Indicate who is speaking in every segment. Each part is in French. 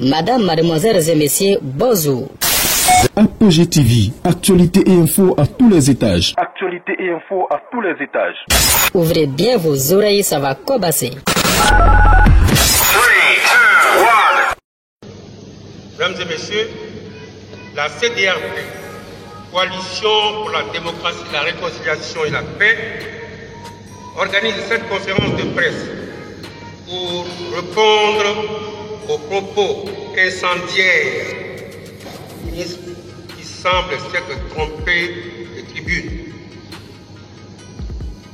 Speaker 1: Madame, mademoiselles et messieurs, bonjour.
Speaker 2: Apogée TV, actualité et info à tous les étages.
Speaker 3: Actualité et info à tous les étages.
Speaker 1: Ouvrez bien vos oreilles, ça va cobasser.
Speaker 3: 3, 2, 1.
Speaker 4: Mesdames et messieurs, la CDRP, Coalition pour la démocratie, la réconciliation et la paix, organise cette conférence de presse pour répondre aux propos incendiaires du ministre qui semble s'être trompé de tribune.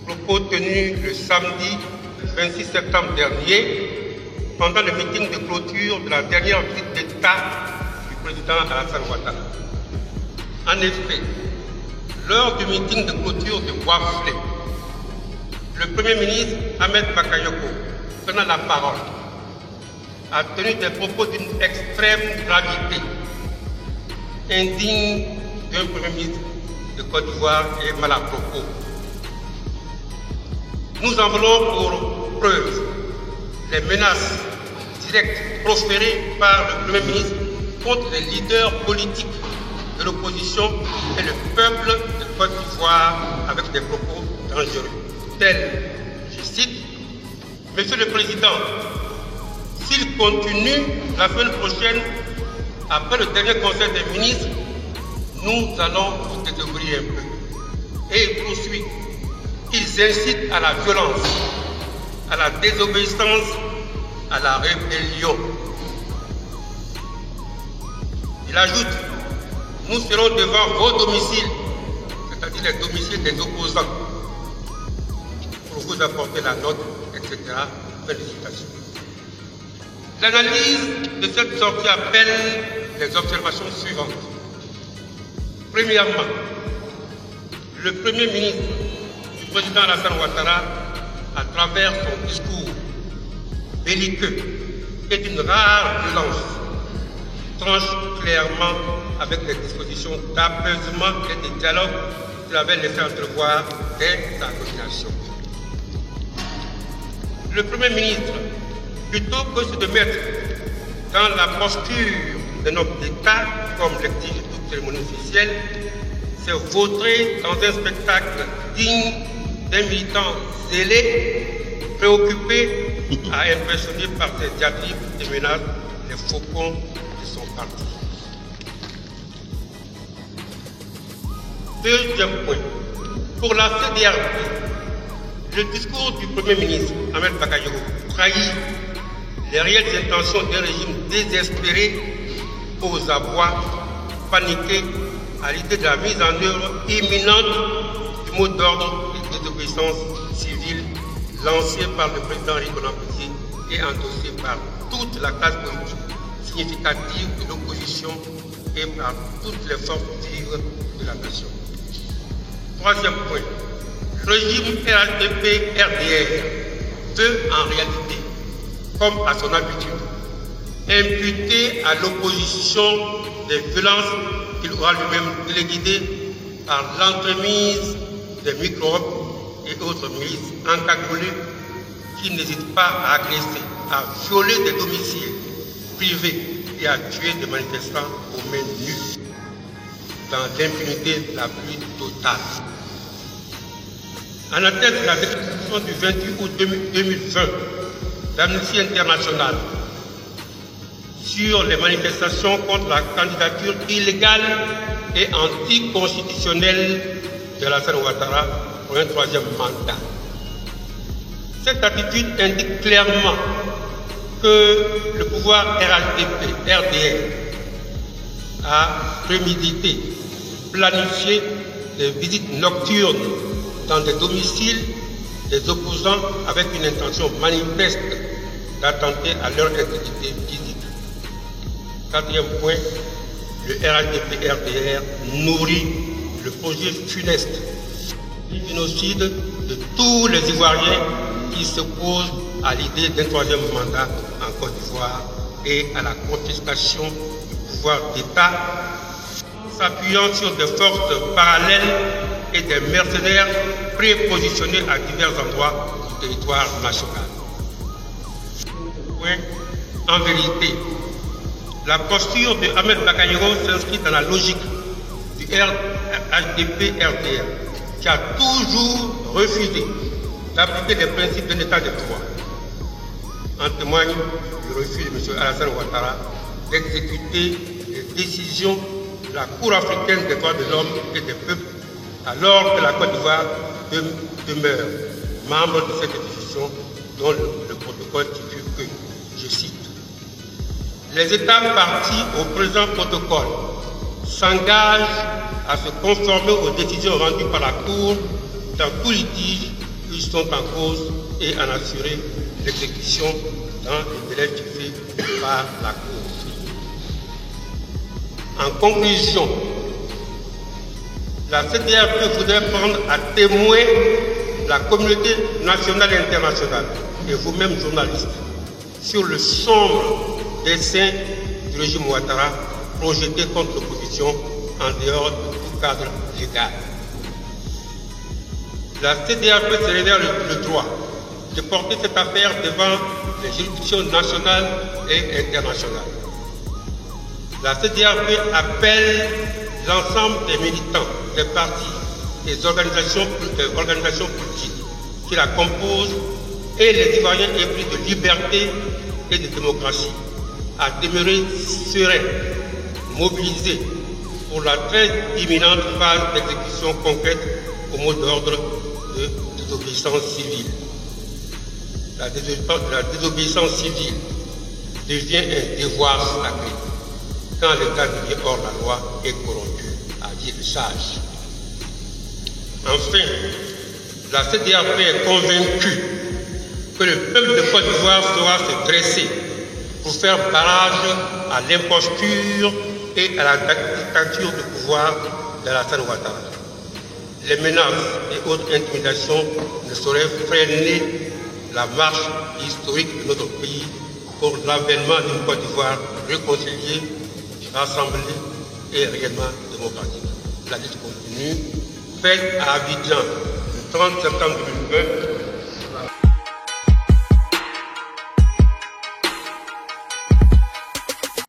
Speaker 4: Propos tenus le samedi 26 septembre dernier pendant le meeting de clôture de la dernière visite d'État du président Alassane Ouattara. En effet, lors du meeting de clôture de Ouaflé, le Premier ministre Ahmed Bakayoko, prenant la parole, a tenu des propos d'une extrême gravité, indigne d'un Premier ministre de Côte d'Ivoire et mal à propos. Nous en voulons pour preuve les menaces directes proférées par le Premier ministre contre les leaders politiques de l'opposition et le peuple de Côte d'Ivoire avec des propos dangereux. Tels, je cite, « Monsieur le Président, s'il continue la semaine prochaine, après le dernier conseil des ministres, nous allons vous désobéir un peu. » Et il poursuit, « Ils incitent à la violence, à la désobéissance, à la rébellion. » Il ajoute, « Nous serons devant vos domiciles, c'est-à-dire les domiciles des opposants, pour vous apporter la note, etc. » Félicitations. L'analyse de cette sortie appelle les observations suivantes. Premièrement, le Premier ministre du président Alassane Ouattara, à travers son discours belliqueux et d'une rare violence, tranche clairement avec les dispositions d'apaisement et de dialogue qu'il avait laissé entrevoir dès sa nomination. Le Premier ministre, plutôt que de mettre dans la posture d'un homme d'État, comme l'exige toute cérémonie officielle, s'est vautré dans un spectacle digne d'un militant zélé, préoccupé à impressionner par ses diatribes et menaces les faucons de son parti. Deuxième point, pour la CDRP, le discours du Premier ministre Ahmed Bakayoko trahit les réelles intentions d'un régime désespéré aux abois, paniqué à l'idée de la mise en œuvre imminente du mot d'ordre de désobéissance civile lancé par le président Nicolas Sarkozy et endossé par toute la classe politique significative de l'opposition et par toutes les forces vives de la nation. Troisième point, le régime RHDP-RDR veut en réalité, comme à son habitude, imputer à l'opposition des violences qu'il aura lui-même téléguidées par l'entremise des microbes et autres milices encagoulées qui n'hésitent pas à agresser, à violer des domiciles privés et à tuer des manifestants aux mains nues, dans l'impunité la plus totale. En atteste la déclaration du 28 août 2020 d'Amnesty International sur les manifestations contre la candidature illégale et anticonstitutionnelle de Alassane Ouattara pour un troisième mandat. Cette attitude indique clairement que le pouvoir RHDP-RDR a prémédité, planifié des visites nocturnes dans des domiciles des opposants avec une intention manifeste d'attenter à leur intégrité physique. Quatrième point, le RHDP-RDR nourrit le projet funeste du génocide de tous les Ivoiriens qui s'opposent à l'idée d'un troisième mandat en Côte d'Ivoire et à la confiscation du pouvoir d'État, s'appuyant sur des forces parallèles et des mercenaires prépositionnés à divers endroits du territoire national. En vérité, La posture de Ahmed Bakayoko s'inscrit dans la logique du HDP-RDR, qui a toujours refusé d'appliquer les principes d'un état de droit. En témoigne le refus de M. Alassane Ouattara d'exécuter les décisions de la Cour africaine des droits de l'homme et des peuples, alors que la Côte d'Ivoire demeure membre de cette institution dont le protocole stipule que, je cite, les États partis au présent protocole s'engagent à se conformer aux décisions rendues par la Cour dans tout litige où ils sont en cause et en assurer l'exécution dans les délais fixés par la Cour. En conclusion, la CEDEAO voudrait prendre à témoin la communauté nationale et internationale et vous-même journalistes sur le sombre dessein du régime Ouattara projeté contre l'opposition en dehors de tout cadre légal. La CEDEAO se réserve le droit de porter cette affaire devant les juridictions nationales et internationales. La CEDEAO appelle l'ensemble des militants, des partis, des organisations politiques qui la composent et les Ivoiriens épris de liberté et de démocratie à demeurer sereins, mobilisés pour la très imminente phase d'exécution concrète au mot d'ordre de désobéissance civile. La désobéissance civile devient un devoir sacré quand l'État devient hors la loi et corrompu, a dit le sage. Enfin, la CEDEAO est convaincue que le peuple de Côte d'Ivoire saura se dresser pour faire barrage à l'imposture et à la dictature du pouvoir d'Alassane Ouattara. Les menaces et autres intimidations ne sauraient freiner la marche historique de notre pays pour l'avènement d'une Côte d'Ivoire réconciliée, rassemblée et réellement démocratique. La lutte continue. Faite à Abidjan le 30 septembre 2020,